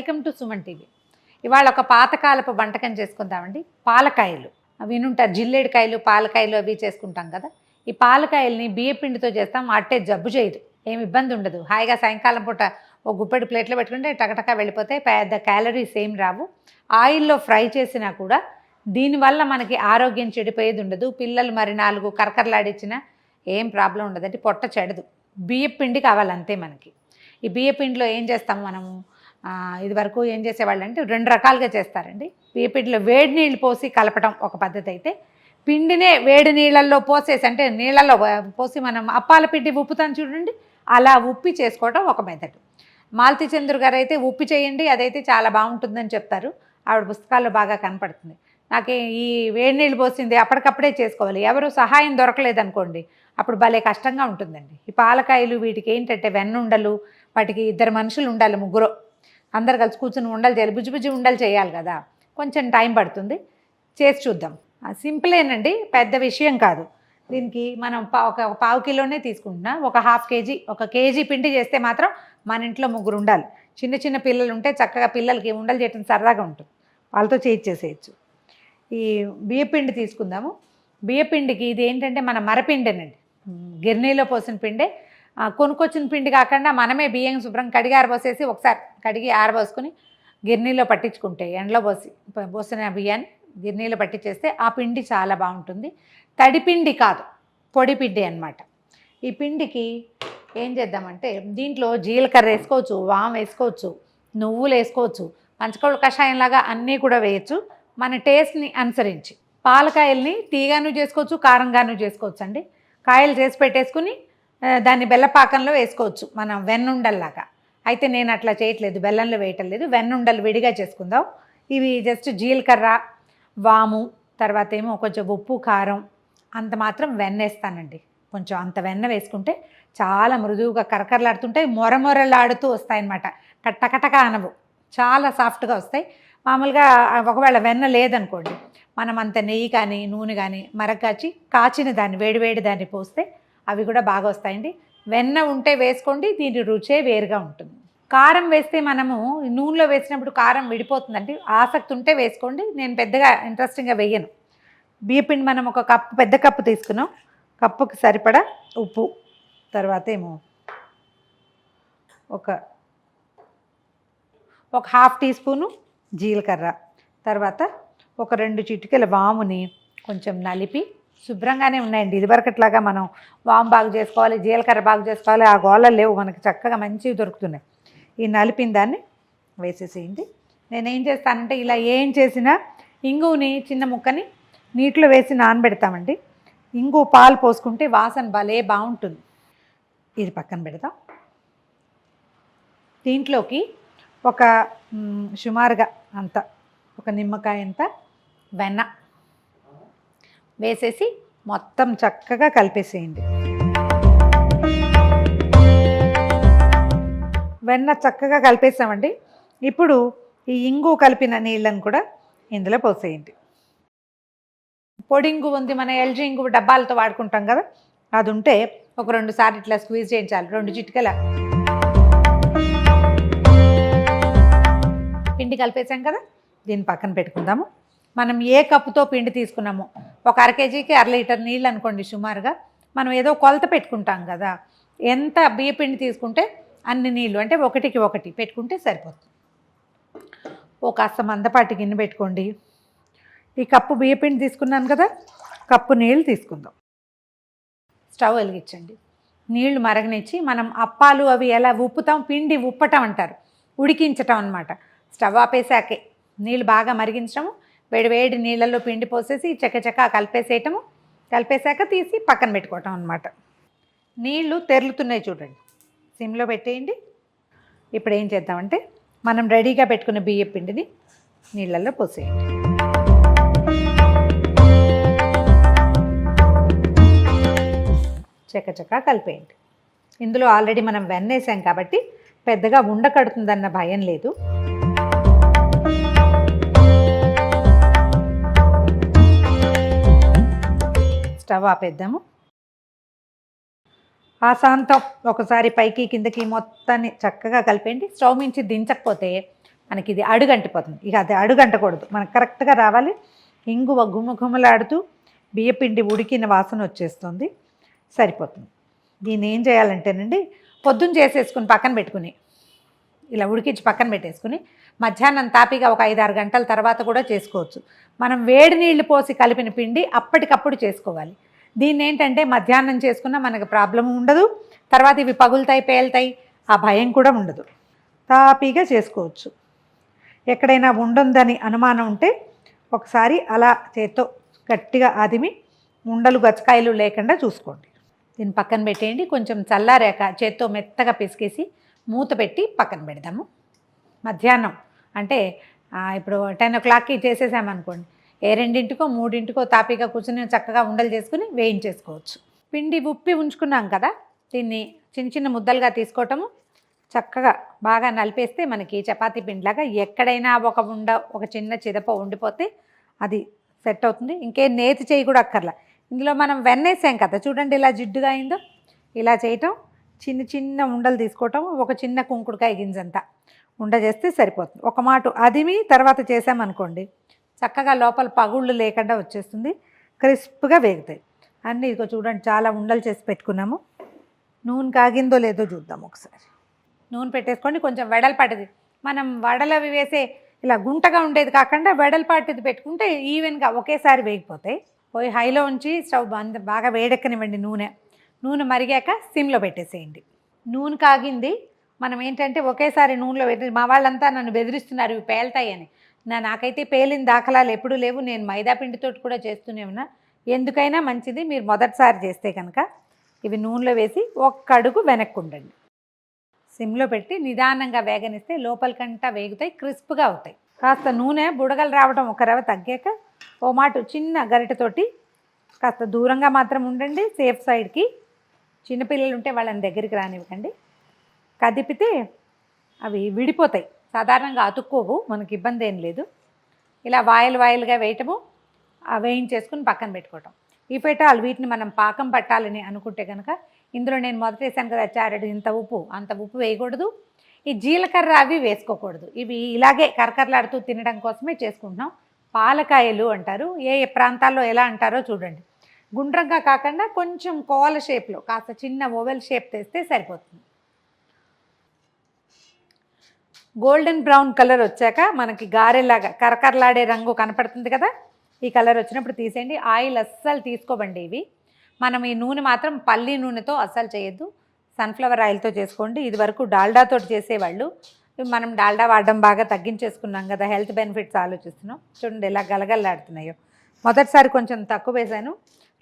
Welcome to Suman TV. ఇవాళ ఒక పాతకాలపు వంటకం చేసుకుందామండి. పాలకాయలు వినుంటారు, జిల్లేడికాయలు పాలకాయలు అవి చేసుకుంటాం కదా. ఈ పాలకాయల్ని బియ్య పిండితో చేస్తాం. అట్టే జబ్బు చేయదు, ఏమి ఇబ్బంది ఉండదు. హాయిగా సాయంకాలం పూట ఒక గుప్పెడు ప్లేట్లో పెట్టుకుంటే టకటకా వెళ్ళిపోతే పెద్ద క్యాలరీస్ ఏం రావు. ఆయిల్లో ఫ్రై చేసినా కూడా దీనివల్ల మనకి ఆరోగ్యం చెడిపోయేది ఉండదు. పిల్లలు మరి 4 కరకరలాడిచ్చినా ఏం ప్రాబ్లం ఉండదండి, పొట్ట చెడదు. బియ్య పిండి కావాలంతే మనకి. ఈ బియ్య పిండిలో ఏం చేస్తాం మనము, ఇది వరకు ఏం చేసేవాళ్ళు అంటే 2 రకాలుగా చేస్తారండి. బియ్య పిండిలో వేడి నీళ్ళు పోసి కలపడం ఒక పద్ధతి అయితే, పిండినే వేడి నీళ్ళల్లో పోసేసి అంటే నీళ్ళల్లో పోసి మనం అప్పాల పిండి ఉప్పుతాను చూడండి, అలా ఉప్పి చేసుకోవడం ఒక మెథడ్. మాలతి చంద్రు గారు అయితే ఉప్పి చేయండి, అదైతే చాలా బాగుంటుందని చెప్తారు. ఆవిడ పుస్తకాల్లో బాగా కనపడుతుంది. నాకు ఈ వేడి నీళ్ళు పోసింది అప్పటికప్పుడే చేసుకోవాలి, ఎవరు సహాయం దొరకలేదనుకోండి అప్పుడు భలే కష్టంగా ఉంటుందండి. ఈ పాలకాయలు వీటికి ఏంటంటే వెన్నుండలు, వాటికి 2 మనుషులు ఉండాలి, 3 అందరు కలిసి కూర్చుని ఉండలు చేయాలి, బుజ్జి ఉండలు చేయాలి కదా, కొంచెం టైం పడుతుంది. చేసి చూద్దాం. సింపులేనండి, పెద్ద విషయం కాదు. దీనికి మనం ఒక 1/4 కిలోనే తీసుకుంటున్నా. ఒక 1/2 కేజీ, 1 కేజీ పిండి చేస్తే మాత్రం మన ఇంట్లో 3 ఉండాలి. చిన్న చిన్న పిల్లలు ఉంటే చక్కగా పిల్లలకి ఉండలు చేయడం సరదాగా ఉంటుంది, వాళ్ళతో చేసేయచ్చు. ఈ బియ్యపిండి తీసుకుందాము. బియ్యపిండికి ఇది ఏంటంటే మన మరపిండేనండి, గిర్నీలో పోసిన పిండే. కొనుక్కొచ్చిన పిండి కాకుండా మనమే బియ్యం శుభ్రం కడిగి ఆరబోసేసి ఒకసారి కడిగి ఆరబోసుకొని గిర్నీలో పట్టించుకుంటే, ఎండలో పోసిన బియ్యాన్ని గిర్నీలో పట్టించేస్తే ఆ పిండి చాలా బాగుంటుంది. తడిపిండి కాదు, పొడి పిండి అన్నమాట. ఈ పిండికి ఏం చేద్దామంటే దీంట్లో జీలకర్ర వేసుకోవచ్చు, వాము వేసుకోవచ్చు, నువ్వులు వేసుకోవచ్చు, పంచకొళ్ళ కషాయంలాగా అన్నీ కూడా వేయచ్చు మన టేస్ట్ని అనుసరించి. పాలకాయల్ని తీగాను చేసుకోవచ్చు, కారంగాను చేసుకోవచ్చు అండి. కాయలు చేసి పెట్టేసుకుని దాన్ని బెల్లపాకంలో వేసుకోవచ్చు మనం వెన్నుండల్లాగా. అయితే నేను అట్లా చేయట్లేదు, బెల్లంలో వేయటం లేదు, వెన్నుండలు విడిగా చేసుకుందాం. ఇవి జస్ట్ జీలకర్ర, వాము, తర్వాత ఏమో కొంచెం ఉప్పు, కారం, అంత మాత్రం వెన్న వేస్తానండి. కొంచెం అంత వెన్న వేసుకుంటే చాలా మృదువుగా కరకరలాడుతుంటాయి, మొరమొరలాడుతూ వస్తాయన్నమాట. కట్టకటక అనవు, చాలా సాఫ్ట్గా వస్తాయి. మామూలుగా ఒకవేళ వెన్న లేదనుకోండి, మనం అంత నెయ్యి కానీ నూనె కానీ మరకాచి కాచిన దాన్ని వేడివేడి దాన్ని పోస్తే అవి కూడా బాగా వస్తాయండి. వెన్న ఉంటే వేసుకోండి, దీని రుచే వేరుగా ఉంటుంది. కారం వేస్తే మనము నూనెలో వేసినప్పుడు కారం విడిపోతుందండి, ఆసక్తి ఉంటే వేసుకోండి. నేను పెద్దగా ఇంట్రెస్టింగ్గా వేయను. బియ్యపిండి మనం ఒక కప్పు, పెద్ద కప్పు తీసుకున్నాం, కప్పుకి సరిపడా ఉప్పు, తర్వాత ఏమో ఒక 1/2 టీ స్పూను జీలకర్ర, తర్వాత ఒక 2 చిటికెల వాముని కొంచెం నలిపి, శుభ్రంగానే ఉన్నాయండి ఇదివరకట్లాగా మనం వాము బాగు చేసుకోవాలి, జీలకర్ర బాగు చేసుకోవాలి, ఆ గోళలు లేవు మనకి, చక్కగా మంచివి దొరుకుతున్నాయి. ఈ నలిపిన దాన్ని వేసేసేయండి. నేనేం చేస్తానంటే ఇలా ఏం చేసినా ఇంగుని చిన్న ముక్కని నీటిలో వేసి నానబెడతామండి. ఇంగు పాలు పోసుకుంటే వాసన భలే బాగుంటుంది. ఇది పక్కన పెడతాం. దీంట్లోకి ఒక సుమారుగా అంత ఒక నిమ్మకాయ అంత వెన్న వేసేసి మొత్తం చక్కగా కలిపేసేయండి. వెన్న చక్కగా కలిపేసామండి. ఇప్పుడు ఈ ఇంగు కలిపిన నీళ్ళను కూడా ఇందులో పోసేయండి. పొడి ఇంగు ఉంది, మన ఎల్జీ ఇంగు డబ్బాలతో వాడుకుంటాం కదా, అది ఉంటే ఒక 2 సార్లు ఇట్లా స్క్వీజ్ చేయించాలి. 2 చిటికెల పిండి కలిపేసాం కదా, దీన్ని పక్కన పెట్టుకుందాము. మనం ఏ కప్పుతో పిండి తీసుకున్నామో, ఒక 1/2 కేజీకి 1/2 లీటర్ నీళ్ళు అనుకోండి సుమారుగా. మనం ఏదో కొలత పెట్టుకుంటాం కదా, ఎంత బియ్య పిండి తీసుకుంటే అన్ని నీళ్ళు, అంటే 1కి 1 పెట్టుకుంటే సరిపోతుంది. ఒక కాస్త మందపాటి గిన్నె పెట్టుకోండి. ఈ కప్పు బియ్య పిండి తీసుకున్నాను కదా, కప్పు నీళ్ళు తీసుకుందాం. స్టవ్ వెలిగించండి. నీళ్లు మరగనిచ్చి, మనం అప్పాలు అవి ఎలా ఉప్పుతాం, పిండి ఉప్పటం అంటారు, ఉడికించటం అన్నమాట. స్టవ్ ఆపేసాకే నీళ్ళు బాగా మరిగించడము, వేడి నీళ్ళల్లో పిండి పోసేసి చక్కచక్క కలిపేసేయటము, కలిపేశాక తీసి పక్కన పెట్టుకోవటం అన్నమాట. నీళ్లు తెరులుతున్నాయి చూడండి, సిమ్లో పెట్టేయండి. ఇప్పుడు ఏం చేద్దామంటే మనం రెడీగా పెట్టుకున్న బియ్య పిండిని నీళ్ళల్లో పోసేయండి. చక్కచక్క కలిపేయండి. ఇందులో ఆల్రెడీ మనం వెన్నేసాం కాబట్టి పెద్దగా ఉండకడుతుందన్న భయం లేదు. స్టవ్ ఆపేద్దాము. ఆశాంతం ఒకసారి పైకి కిందకి మొత్తాన్ని చక్కగా కలిపేయండి. స్టవ్ మించి దించకపోతే మనకి ఇది అడుగంటిపోతుంది. ఇక అది అడుగంటకూడదు, మనకు కరెక్ట్గా రావాలి. ఇంగువ గుమగుమలాడుతూ బియ్యపిండి ఉడికిన వాసన వచ్చేస్తుంది, సరిపోతుంది. దీన్ని ఏం చేయాలంటేనండి, పొద్దున్న చేసేసుకుని పక్కన పెట్టుకుని ఇలా ఉడికించి పక్కన పెట్టేసుకుని మధ్యాహ్నం తాపిగా ఒక 5-6 గంటల తర్వాత కూడా చేసుకోవచ్చు. మనం వేడి నీళ్లు పోసి కలిపిన పిండి అప్పటికప్పుడు చేసుకోవాలి. దీన్ని ఏంటంటే మధ్యాహ్నం చేసుకున్నా మనకు ప్రాబ్లం ఉండదు, తర్వాత ఇవి పగులుతాయి పేలుతాయి ఆ భయం కూడా ఉండదు. తాపీగా చేసుకోవచ్చు. ఎక్కడైనా ఉండుందని అనుమానం ఉంటే ఒకసారి అలా చేత్తో గట్టిగా ఆదిమి ఉండలు గచ్చకాయలు లేకుండా చూసుకోండి. దీన్ని పక్కన పెట్టేయండి. కొంచెం చల్లారాక చేత్తో మెత్తగా పిసికేసి మూత పెట్టి పక్కన పెడదాము. మధ్యాహ్నం అంటే ఇప్పుడు 10 o'clockకి చేసేసామనుకోండి, 2:00కో 3:00కో తాపీగా కూర్చుని చక్కగా ఉండలు చేసుకుని వేయించేసుకోవచ్చు. పిండి ఉప్పి ఉంచుకున్నాం కదా, దీన్ని చిన్న చిన్న ముద్దలుగా తీసుకోవటము, చక్కగా బాగా నలిపేస్తే మనకి చపాతీ పిండిలాగా ఎక్కడైనా ఒక చిన్న చిదప ఉండిపోతే అది సెట్ అవుతుంది. ఇంకేం నేతి చేయి కూడా అక్కర్లా. ఇందులో మనం వెన్నేసాం కదా, చూడండి ఇలా జిడ్డుగా అయిందో. ఇలా చేయటం, చిన్న చిన్న ఉండలు తీసుకోవటం, ఒక చిన్న కుంకుడుకాయ గింజంతా ఉండ చేస్తే సరిపోతుంది. ఒక మాట అదిమి తర్వాత చేసామనుకోండి, చక్కగా లోపల పగుళ్ళు లేకుండా వచ్చేస్తుంది, క్రిస్ప్గా వేగుతాయి అన్నీ. ఇదిగో చూడండి, చాలా ఉండలు చేసి పెట్టుకున్నాము. నూనె కాగిందో లేదో చూద్దాం ఒకసారి. నూనె పెట్టేసుకోండి. కొంచెం వెడల్పాటిది, మనం వడలు అవి వేసే ఇలా గుంటగా ఉండేది కాకుండా వెడల్పాటిది పెట్టుకుంటే ఈవెన్గా ఒకేసారి వేగిపోతాయి. పోయి హైలో ఉంచి స్టవ్ బాగా వేడెక్కనివ్వండి. నూనె మరిగాక సిమ్లో పెట్టేసేయండి. నూనె కాగింది. మనం ఏంటంటే ఒకేసారి నూనెలో పెట్టి, మా వాళ్ళంతా నన్ను బెదిరిస్తున్నారు ఇవి పేలుతాయని. నాకైతే పేలిన దాఖలాలు ఎప్పుడూ లేవు. నేను మైదా పిండితో కూడా చేస్తూనే ఉన్నా. ఎందుకైనా మంచిది మీరు మొదటిసారి చేస్తే కనుక ఇవి నూనెలో వేసి ఒక్క అడుగు వెనక్కి ఉండండి. సిమ్లో పెట్టి నిదానంగా వేగనిస్తే లోపలికంటా వేగుతాయి, క్రిస్ప్గా అవుతాయి. కాస్త నూనె బుడగలు రావడం ఒక రవ్వ తగ్గాక ఓ మాట చిన్న గరిటెతోటి కాస్త దూరంగా మాత్రం ఉండండి, సేఫ్ సైడ్కి. చిన్నపిల్లలు ఉంటే వాళ్ళని దగ్గరికి రానివ్వకండి. కదిపితే అవి విడిపోతాయి, సాధారణంగా అతుక్కోవు, మనకి ఇబ్బంది ఏం లేదు. ఇలా వాయిలుగా వేయటము, వేయించేసుకుని పక్కన పెట్టుకోవటం. ఈ పేటాలు వీటిని మనం పాకం పట్టాలని అనుకుంటే కనుక ఇందులో నేను మొదట వేసాను కదా చారెడు, అంత ఉప్పు వేయకూడదు. ఈ జీలకర్ర అవి వేసుకోకూడదు. ఇవి ఇలాగే కరకరలాడుతూ తినడం కోసమే చేసుకుంటున్నాం. పాలకాయలు అంటారు, ఏ ప్రాంతాల్లో ఎలా అంటారో చూడండి. గుండ్రంగా కాకుండా కొంచెం కోల షేప్లో, కాస్త చిన్న ఓవెల్ షేప్ తెస్తే సరిపోతుంది. గోల్డెన్ బ్రౌన్ కలర్ వచ్చాక మనకి గారెలాగా కరకరలాడే రంగు కనపడుతుంది కదా, ఈ కలర్ వచ్చినప్పుడు తీసేయండి. ఆయిల్ అస్సలు తీసుకోబండి ఇవి. మనం ఈ నూనె మాత్రం పల్లి నూనెతో అస్సలు చేయొద్దు, సన్ఫ్లవర్ ఆయిల్తో చేసుకోండి. ఇది వరకు డాల్డాతో చేసేవాళ్ళు, మనం డాల్డా వాడడం బాగా తగ్గించేసుకున్నాం కదా, హెల్త్ బెనిఫిట్స్ ఆలోచిస్తున్నాం. చూడండి ఎలా గలగలలాడుతున్నాయో. మొదటిసారి కొంచెం తక్కువ వేసాను,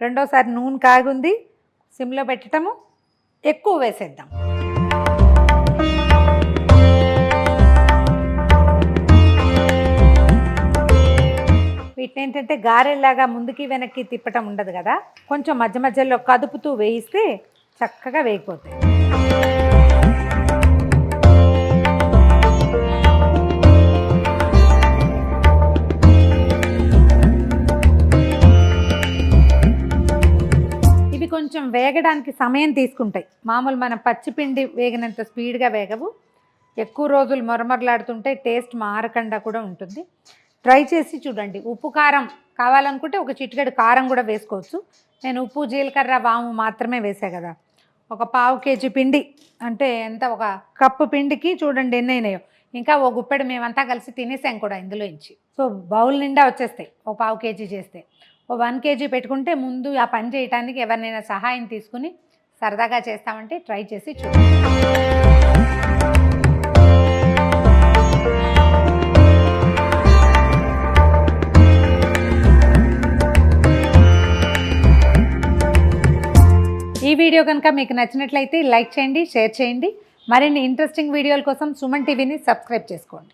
రెండోసారి నూనె కాగుంది, సిమ్లో పెట్టడము, ఎక్కువ వేసేద్దాం. వీటిని ఏంటంటే గారెల్లాగా ముందుకి వెనక్కి తిప్పటం ఉండదు కదా, కొంచెం మధ్య మధ్యలో కదుపుతూ వేయిస్తే చక్కగా వేగిపోతాయి. ఇవి కొంచెం వేగడానికి సమయం తీసుకుంటాయి. మామూలు మన పచ్చిపిండి వేగినంత స్పీడ్గా వేగవు, ఎక్కువ రోజులు మొరమొరలాడుతుంటే టేస్ట్ మారకుండా కూడా ఉంటుంది. ట్రై చేసి చూడండి. ఉప్పు కారం కావాలనుకుంటే ఒక చిటికెడు కారం కూడా వేసుకోవచ్చు. నేను ఉప్పు జీలకర్ర వాము మాత్రమే వేసా కదా. ఒక 1/4 kg పిండి అంటే ఎంత, ఒక కప్పు పిండికి చూడండి ఎన్ని అయినాయో. ఇంకా ఓ గుప్పెడు మేమంతా కలిసి తినేసాం కూడా ఇందులో నుంచి. సో బౌల్ నిండా వచ్చేస్తాయి ఓ 1/4 kg చేస్తే. ఓ 1 kg పెట్టుకుంటే ముందు ఆ పని చేయడానికి ఎవరినైనా సహాయం తీసుకుని సరదాగా చేస్తామంటే ట్రై చేసి చూడండి. ఈ వీడియో కనుక మీకు నచ్చినట్లయితే లైక్ చేయండి, షేర్ చేయండి. మరిన్ని ఇంట్రెస్టింగ్ వీడియోల కోసం సుమన్ టీవీని సబ్స్క్రైబ్ చేసుకోండి.